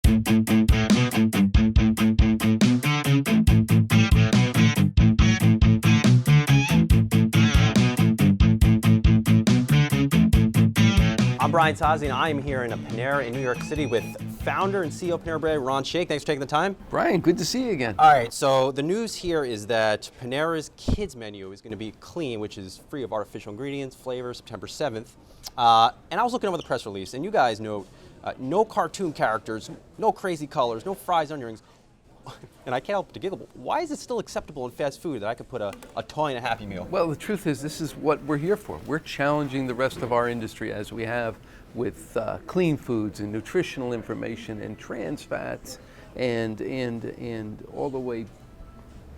I'm Brian Tozzi, and I am here in a Panera in New York City with founder and CEO of Panera Bread, Ron Shaich. Thanks for taking the time. Brian, good to see you again. All right, so the news here is that Panera's kids menu is going to be clean, which is free of artificial ingredients, flavors, September 7th. And I was looking over the press release, and you guys note no cartoon characters, no crazy colors, no fries, onion rings. And I can't help but to giggle. Why is it still acceptable in fast food that I could put a toy in a Happy Meal? Well, the truth is, this is what we're here for. We're challenging the rest of our industry as we have with clean foods and nutritional information and trans fats and all the way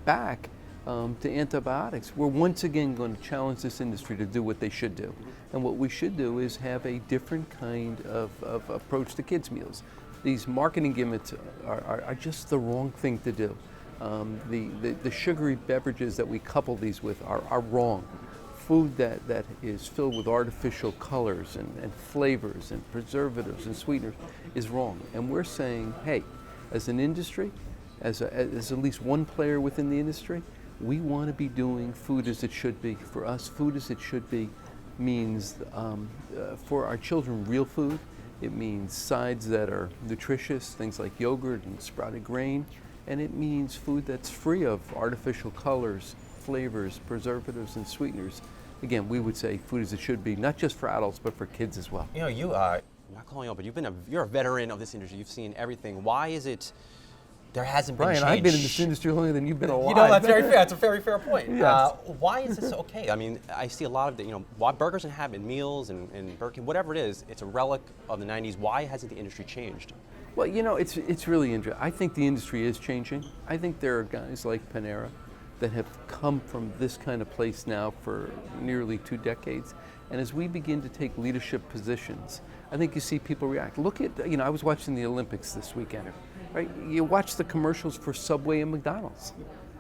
back to antibiotics. We're once again going to challenge this industry to do what they should do. And what we should do is have a different kind of approach to kids' meals. These marketing gimmicks are just the wrong thing to do. The sugary beverages that we couple these with are wrong. Food that is filled with artificial colors and flavors and preservatives and sweeteners is wrong. And we're saying, hey, as an industry, as at least one player within the industry, we want to be doing food as it should be. For us, food as it should be means, for our children, real food. It means sides that are nutritious, things like yogurt and sprouted grain, and it means food that's free of artificial colors, flavors, preservatives, and sweeteners. Again, we would say food as it should be, not just for adults, but for kids as well. You know, you are, not calling you out, but you're a veteran of this industry. You've seen everything. Why is it there hasn't been Brian, change? I've been in this industry longer than you've been alive. You know, that's very fair. That's a very fair point. Yes. Why is this okay? I mean, I see a lot of the, why burgers and habit meals and Burger King, whatever it is, it's a relic of the 90s. Why hasn't the industry changed? Well, it's really interesting. I think the industry is changing. I think there are guys like Panera that have come from this kind of place now for nearly 2 decades. And as we begin to take leadership positions, I think you see people react. Look at, I was watching the Olympics this weekend. Right? You watch the commercials for Subway and McDonald's.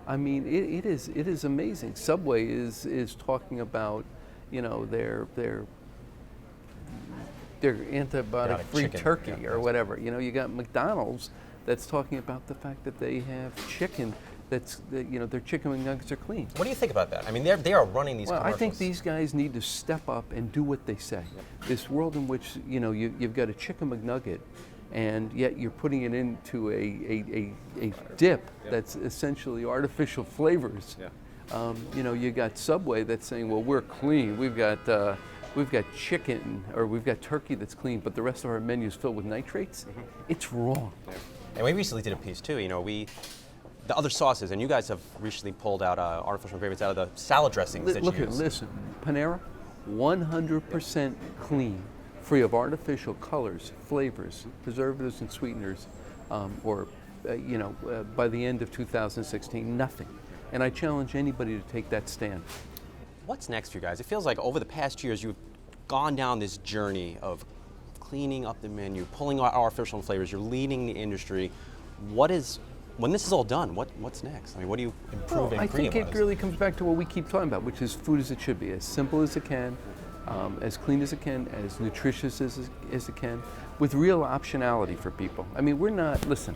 I mean, it is amazing. Subway is talking about, their antibiotic-free turkey or whatever. You got McDonald's that's talking about the fact that they have chicken their chicken wing nuggets are clean. What do you think about that? I mean, they are running these commercials. I think these guys need to step up and do what they say. This world in which, you've got a chicken McNugget, and yet you're putting it into a dip that's essentially artificial flavors. You got Subway that's saying, well, we're clean. We've got chicken or we've got turkey that's clean, but the rest of our menu is filled with nitrates. It's wrong. And we recently did a piece too. The other sauces, and you guys have recently pulled out artificial ingredients out of the salad dressings that you use. Listen, Panera, 100% clean, free of artificial colors, flavors, preservatives, and sweeteners, by the end of 2016, nothing. And I challenge anybody to take that stand. What's next for you guys? It feels like over the past years, you've gone down this journey of cleaning up the menu, pulling out artificial flavors. You're leading the industry. When this is all done, what's next? I mean, what do you improve? I think it really comes back to what we keep talking about, which is food as it should be, as simple as it can, as clean as it can, as nutritious as it can, with real optionality for people. I mean, we're not, listen,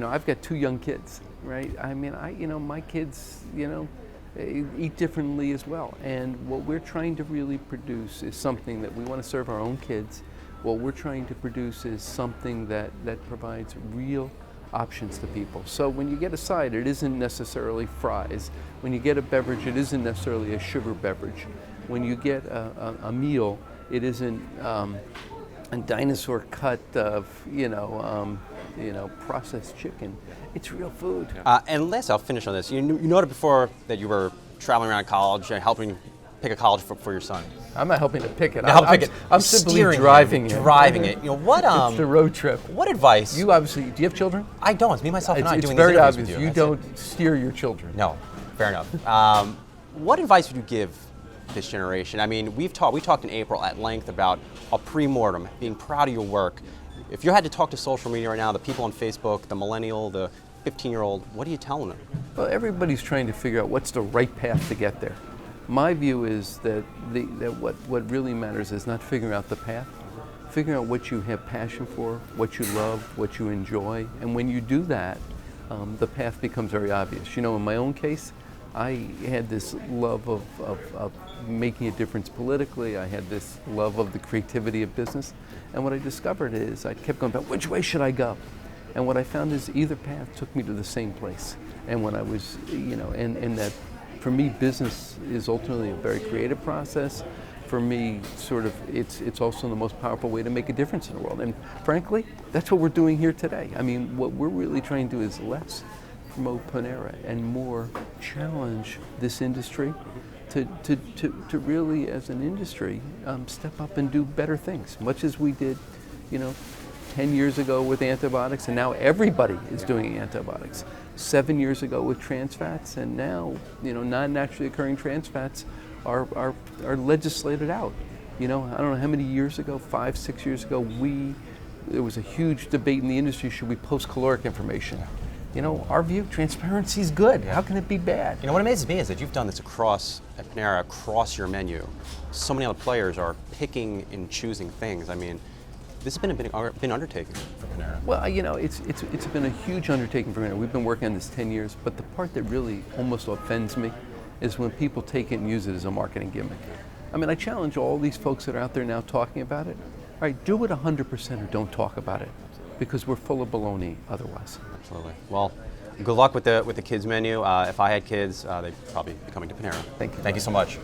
I've got 2 young kids, right? I mean, my kids, eat differently as well. And what we're trying to really produce is something that we want to serve our own kids. What we're trying to produce is something that provides real options to people. So when you get a side, it isn't necessarily fries. When you get a beverage, it isn't necessarily a sugar beverage. When you get a meal, it isn't a dinosaur cut of processed chicken. It's real food. And last, I'll finish on this. You noted before that you were traveling around college and helping pick a college for your son. I'm not helping to pick it. I'm simply driving it. Driving it. What? It's the road trip. What advice? You obviously, do you have children? I don't. It's me, myself, and I doing these interviews. It's very with obvious. You don't steer your children. No, fair enough. What advice would you give this generation? I mean, we talked in April at length about a pre-mortem, being proud of your work. If you had to talk to social media right now, the people on Facebook, the millennial, the 15-year-old, what are you telling them? Well, everybody's trying to figure out what's the right path to get there. My view is that what really matters is not figuring out the path. figuring out what you have passion for, what you love, what you enjoy, and when you do that, the path becomes very obvious. You know, in my own case, I had this love of making a difference politically. I had this love of the creativity of business. And what I discovered is I kept going back, which way should I go? And what I found is either path took me to the same place. And when I was, you know, and that for me, business is ultimately a very creative process. For me, sort of, it's also the most powerful way to make a difference in the world. And frankly, that's what we're doing here today. I mean, what we're really trying to do is less promote Panera and more challenge this industry to really, as an industry, step up and do better things, much as we did, you know, 10 years ago with antibiotics, and now everybody is doing antibiotics. 7 years ago with trans fats, and now, you know, non-naturally occurring trans fats are legislated out. You know, I don't know how many years ago, 5, 6 years ago, there was a huge debate in the industry, should we post caloric information? You know, our view, transparency is good. How can it be bad? You know, what amazes me is that you've done this across, at Panera, across your menu. So many other players are picking and choosing things. I mean, this has been an undertaking for Panera. Well, you know, it's been a huge undertaking for Panera. We've been working on this 10 years, but the part that really almost offends me is when people take it and use it as a marketing gimmick. I mean, I challenge all these folks that are out there now talking about it. All right, do it 100% or don't talk about it, because we're full of baloney otherwise. Absolutely. Well, good luck with the kids menu. If I had kids, they'd probably be coming to Panera. Thank you. Thank you so much.